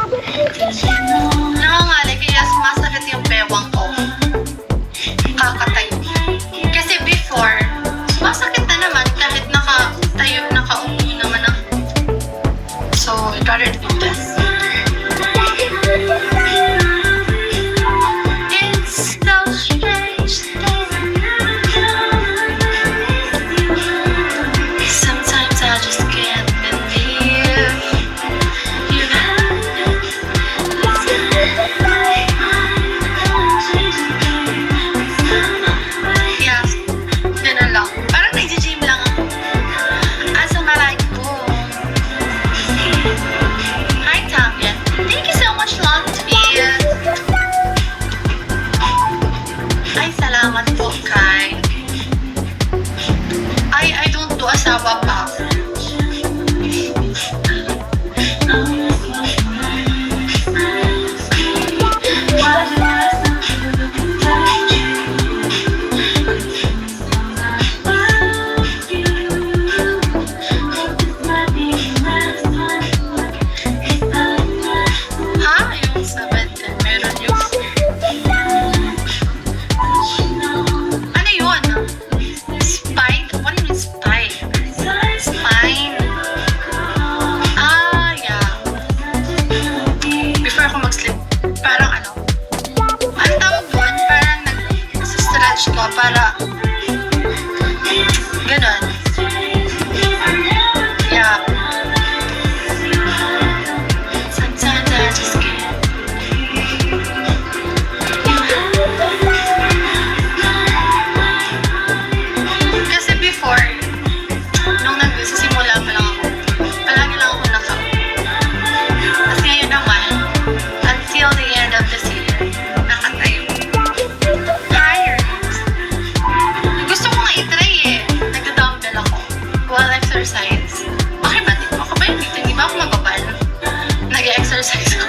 Nangangalay kaya sumasakit yung bewang ko. Kakatayo. Kasi before, sumasakit na naman kahit nakatayo, nakaupo naman ako. So, I'd rather do this. It's so strange sometimes I just can't believe you yeah, ganun lang. Parang nag-gym lang ako. Asa malay ko. Hi, Tamia. Thank you so much, Latvia. Ay, salamat po, Kai. I don't do asawa pa. Ha? Yung 7 meron yung... Ano yun? Spine? What do you mean spine? Spine? Ah, yeah. Before ako mag-sleep, parang ano? Ang tawag doon, parang nag-stretch ko para ganon. Yeah. Sometimes I just can't. Kasi before, nung nagsisimula pa lang ako, palagi lang ako nakaupo. Tapos ngayon naman, until the end of this year, nakatayo. Higher. Gusto ko nga i-try eh. Nagda-dumbbell ako while exercise. Bakit ba? Ako ba yun dito? Hindi ba ako magbabal? Nag-exercise ako.